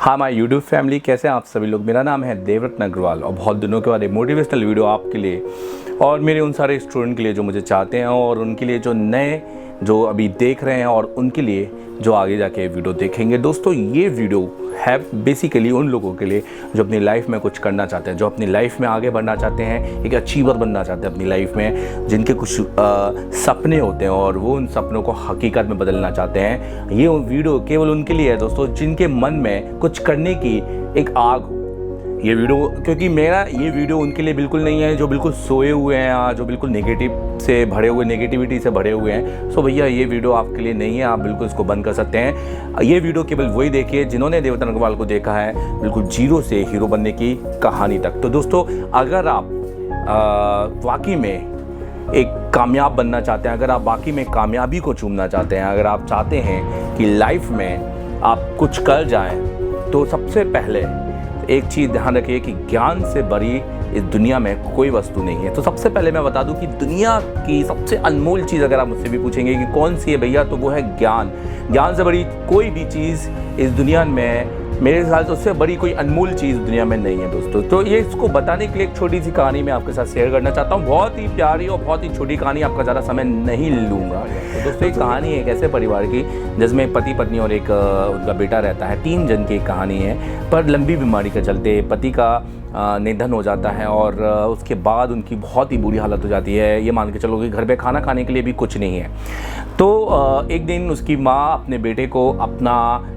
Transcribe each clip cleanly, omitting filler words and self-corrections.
हाँ my YouTube family, कैसे हैं आप सभी लोग। मेरा नाम है देवरत्न अग्रवाल और बहुत दिनों के बाद एक मोटिवेशनल वीडियो आपके लिए और मेरे उन सारे स्टूडेंट के लिए जो मुझे चाहते हैं और उनके लिए जो नए जो अभी देख रहे हैं और उनके लिए जो आगे जाके वीडियो देखेंगे। दोस्तों, ये वीडियो है बेसिकली उन लोगों के लिए जो अपनी लाइफ में कुछ करना चाहते हैं, जो अपनी लाइफ में आगे बढ़ना चाहते हैं, एक अचीवर बनना चाहते हैं अपनी लाइफ में, जिनके कुछ सपने होते हैं और वो उन सपनों को हकीकत में बदलना चाहते हैं। ये वीडियो केवल उनके लिए है दोस्तों जिनके मन में कुछ करने की एक आग हो। ये वीडियो, क्योंकि मेरा ये वीडियो उनके लिए बिल्कुल नहीं है जो बिल्कुल सोए हुए हैं, जो बिल्कुल नेगेटिविटी से भरे हुए हैं। सो भैया, ये वीडियो आपके लिए नहीं है, आप बिल्कुल इसको बंद कर सकते हैं। ये वीडियो केवल वही देखिए जिन्होंने देवरत्न अग्रवाल को देखा है बिल्कुल जीरो से हीरो बनने की कहानी तक। तो दोस्तों, अगर आप वाकई में एक कामयाब बनना चाहते हैं, अगर आप वाकई में कामयाबी को चूमना चाहते हैं, अगर आप चाहते हैं कि लाइफ में आप कुछ कर जाएं, तो सबसे पहले एक चीज़ ध्यान रखिए कि ज्ञान से बड़ी इस दुनिया में कोई वस्तु नहीं है। तो सबसे पहले मैं बता दूं कि दुनिया की सबसे अनमोल चीज़ अगर आप मुझसे भी पूछेंगे कि कौन सी है भैया, तो वो है ज्ञान। ज्ञान से बड़ी कोई भी चीज़ इस दुनिया में, मेरे ख्याल से उससे बड़ी कोई अनमोल चीज़ दुनिया में नहीं है दोस्तों। तो ये इसको बताने के लिए एक छोटी सी कहानी मैं आपके साथ शेयर करना चाहता हूँ। बहुत ही प्यारी और बहुत ही छोटी कहानी, आपका ज़्यादा समय नहीं लूँगा। तो दोस्तों, एक कहानी है एक ऐसे परिवार की जिसमें पति पत्नी और एक उनका बेटा रहता है। 3 जन की एक कहानी है, पर लंबी बीमारी के चलते पति का निधन हो जाता है और उसके बाद उनकी बहुत ही बुरी हालत हो जाती है। ये मान के चलो कि घर पे खाना खाने के लिए भी कुछ नहीं है। तो एक दिन उसकी माँ अपने बेटे को अपना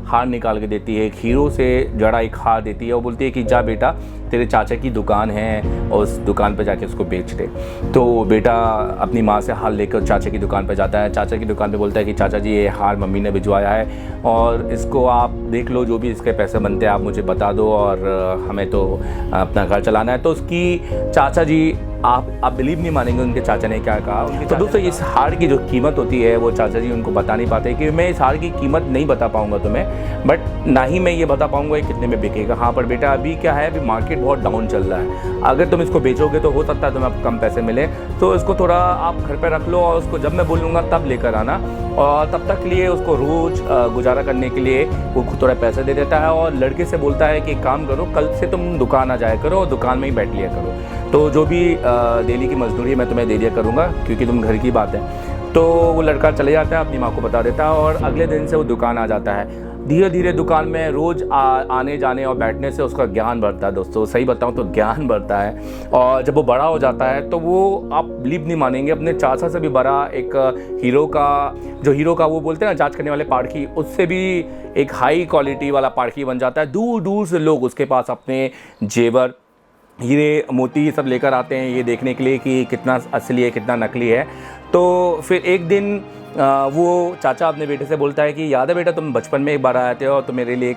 हार निकाल के देती है, एक हीरो से जड़ा एक हार देती है और बोलती है कि जा बेटा, तेरे चाचा की दुकान है और उस दुकान पे जाके उसको बेच दे। तो बेटा अपनी माँ से हार लेकर चाचा की दुकान पे जाता है। चाचा की दुकान पे बोलता है कि चाचा जी, ये हार मम्मी ने भिजवाया है और इसको आप देख लो, जो भी इसके पैसे बनते हैं आप मुझे बता दो और हमें तो अपना घर चलाना है। तो उसकी चाचा जी, आप बिलीव नहीं मानेंगे उनके चाचा ने क्या कहा। तो दोस्तों, इस हार की जो कीमत होती है वो चाचा जी उनको बता नहीं पाते कि मैं इस हार की कीमत नहीं बता पाऊंगा तुम्हें, बट ना ही मैं ये बता पाऊंगा कितने में बिकेगा। हाँ, पर बेटा अभी क्या है, अभी मार्केट बहुत डाउन चल रहा है, अगर तुम इसको बेचोगे तो हो सकता है तुम्हें कम पैसे मिले, तो इसको थोड़ा आप घर पर रख लो और उसको जब मैं बोलूँगा तब लेकर आना। और तब तक के लिए उसको रोज़ गुजारा करने के लिए वो थोड़ा पैसे दे देता है और लड़के से बोलता है कि काम करो, कल से तुम दुकान आ जाया करो और दुकान में ही बैठ लिया करो, तो जो भी डेली की मजदूरी मैं तुम्हें दे दिया करूँगा क्योंकि तुम घर की बात है। तो वो लड़का चले जाता है, अपनी माँ को बता देता है और अगले दिन से वो दुकान आ जाता है। धीरे धीरे दुकान में रोज़ आने जाने और बैठने से उसका ज्ञान बढ़ता है दोस्तों। सही बताऊं तो ज्ञान बढ़ता है और जब वो बड़ा हो जाता है तो वो, आप बिलीव नहीं मानेंगे, अपने चाचा से भी बड़ा एक हीरो का वो बोलते हैं ना जांच करने वाले पारखी, उससे भी एक हाई क्वालिटी वाला पारखी बन जाता है। दूर दूर से लोग उसके पास अपने जेवर, हीरे मोती ये सब लेकर आते हैं ये देखने के लिए कि कितना असली है कितना नकली है। तो फिर एक दिन वो चाचा अपने बेटे से बोलता है कि याद है बेटा, तुम बचपन में एक बार आए थे और तुम मेरे लिए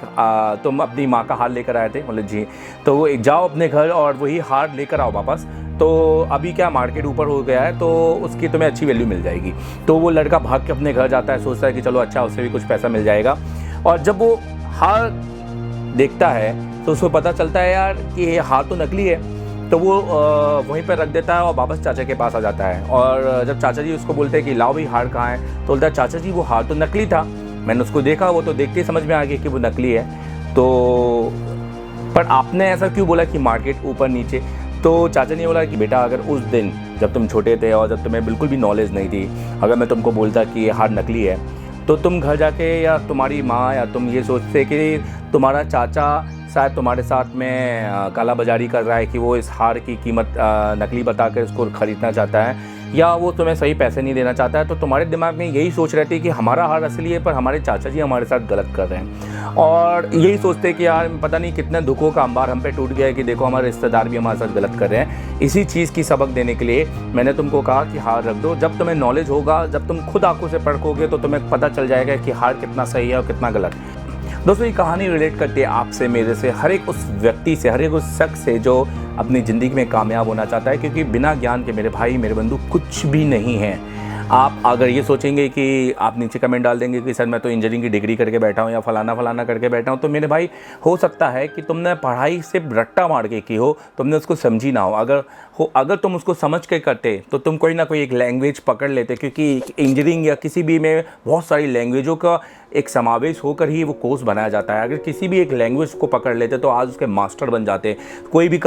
तुम अपनी माँ का हार लेकर आए थे। बोले जी। तो वो जाओ अपने घर और वही हार लेकर आओ वापस। तो अभी क्या मार्केट ऊपर हो गया है तो उसकी तुम्हें अच्छी वैल्यू मिल जाएगी। तो वो लड़का भाग के अपने घर जाता है, सोचता है कि चलो अच्छा, उससे भी कुछ पैसा मिल जाएगा। और जब वो हार देखता है तो उसको पता चलता है यार कि ये हार तो नकली है। तो वो वहीं पर रख देता है और वापस चाचा के पास आ जाता है। और जब चाचा जी उसको बोलते हैं कि लाओ भाई हार कहाँ है, तो बोलता है चाचा जी वो हार तो नकली था, मैंने उसको देखा, वो तो देखते ही समझ में आ गया कि वो नकली है। तो पर आपने ऐसा क्यों बोला कि मार्केट ऊपर नीचे? तो चाचा ने बोला कि बेटा, अगर उस दिन जब तुम छोटे थे और जब तुम्हें बिल्कुल भी नॉलेज नहीं थी, अगर मैं तुमको बोलता कि ये हार नकली है, तो तुम घर जाके या तुम्हारी माँ या तुम ये सोचते कि तुम्हारा चाचा शायद तुम्हारे साथ में काला बाजारी कर रहा है कि वो इस हार की कीमत नकली बताकर इसको ख़रीदना चाहता है, या वो तुम्हें सही पैसे नहीं देना चाहता है। तो तुम्हारे दिमाग में यही सोच रहती है कि हमारा हार असली है पर हमारे चाचा जी हमारे साथ गलत कर रहे हैं, और यही सोचते हैं कि यार पता नहीं कितने दुखों का अंबार हम पे टूट गया है कि देखो हमारे रिश्तेदार भी हमारे साथ गलत कर रहे हैं। इसी चीज़ की सबक देने के लिए मैंने तुमको कहा कि हार रख दो। जब तुम्हें नॉलेज होगा, जब तुम खुद आंखों से परखोगे तो तुम्हें पता चल जाएगा कि हार कितना सही है और कितना गलत। दोस्तों, ये कहानी रिलेट करती है आपसे, मेरे से, हर एक उस व्यक्ति से, हर एक उस शख्स से जो अपनी ज़िंदगी में कामयाब होना चाहता है, क्योंकि बिना ज्ञान के मेरे भाई मेरे बंधु कुछ भी नहीं है। आप अगर ये सोचेंगे कि आप नीचे कमेंट डाल देंगे कि सर मैं तो इंजीनियरिंग की डिग्री करके बैठा हूँ या फलाना करके बैठा हूँ, तो मेरे भाई हो सकता है कि तुमने पढ़ाई सिर्फ रट्टा मार के की हो, तुमने उसको समझी ना हो। अगर तुम उसको समझ के करते तो तुम कोई ना कोई एक लैंग्वेज पकड़ लेते, क्योंकि इंजीनियरिंग या किसी भी में बहुत सारी लैंग्वेजों का एक समावेश होकर ही वो कोर्स बनाया जाता है। अगर किसी भी एक लैंग्वेज को पकड़ लेते तो आज उसके मास्टर बन जाते। कोई भी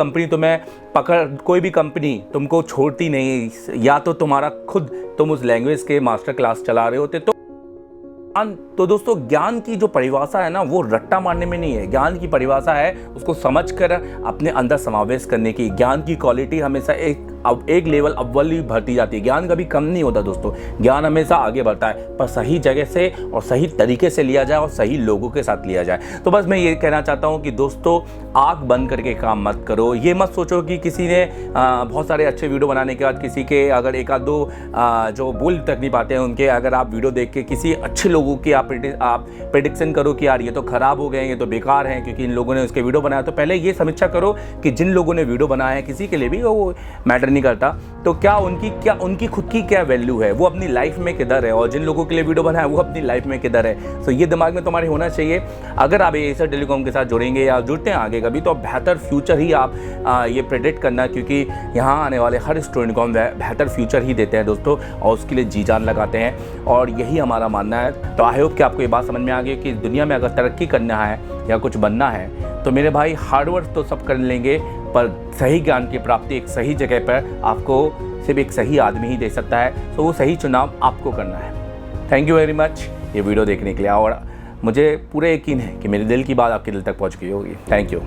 कंपनी तुमको छोड़ती नहीं, या तो तुम्हारा खुद तुम उस लैंग्वेज के मास्टर क्लास चला रहे होते। तो दोस्तों, ज्ञान की जो परिभाषा है ना, वो रट्टा मारने में नहीं है। ज्ञान की परिभाषा है उसको समझकर अपने अंदर समावेश करने की। ज्ञान की क्वालिटी हमेशा एक लेवल अव्वल ही बढ़ती जाती है। ज्ञान कभी कम नहीं होता दोस्तों, ज्ञान हमेशा आगे बढ़ता है, पर सही जगह से और सही तरीके से लिया जाए और सही लोगों के साथ लिया जाए। तो बस मैं ये कहना चाहता हूँ कि दोस्तों, आँख बंद करके काम मत करो। ये मत सोचो कि किसी ने बहुत सारे अच्छे वीडियो बनाने के बाद किसी के अगर एक आध दो जो बोल तक नहीं पाते हैं उनके अगर आप वीडियो देख के किसी अच्छे लोगों की आप प्रेडिक्शन करो कि यार ये तो ख़राब हो गए, ये तो बेकार हैं क्योंकि इन लोगों ने उसके वीडियो बनाया। तो पहले ये समीक्षा करो कि जिन लोगों ने वीडियो बनाया है, किसी के लिए भी वो मैटर नहीं करता, तो क्या उनकी खुद की क्या वैल्यू है, वो अपनी लाइफ में किधर है, और जिन लोगों के लिए वीडियो बनाया वो अपनी लाइफ में किधर है। तो ये दिमाग में तुम्हारे होना चाहिए। अगर आप एसर टेलीकॉम के साथ जुड़ेंगे या जुड़ते हैं आगे कभी, तो बेहतर फ्यूचर ही आप ये प्रेडिक्ट करना, क्योंकि यहाँ आने वाले हर स्टूडेंट को हम बेहतर फ्यूचर ही देते हैं दोस्तों, और उसके लिए जी जान लगाते हैं, और यही हमारा मानना है। तो आई होप कि आपको ये बात समझ में आ गई कि दुनिया में अगर तरक्की करना है या कुछ बनना है तो मेरे भाई हार्डवर्क तो सब कर लेंगे, पर सही ज्ञान की प्राप्ति एक सही जगह पर आपको सिर्फ एक सही आदमी ही दे सकता है। तो वो सही चुनाव आपको करना है। थैंक यू वेरी मच ये वीडियो देखने के लिए, और मुझे पूरा यकीन है कि मेरे दिल की बात आपके दिल तक पहुंच गई होगी। Thank you.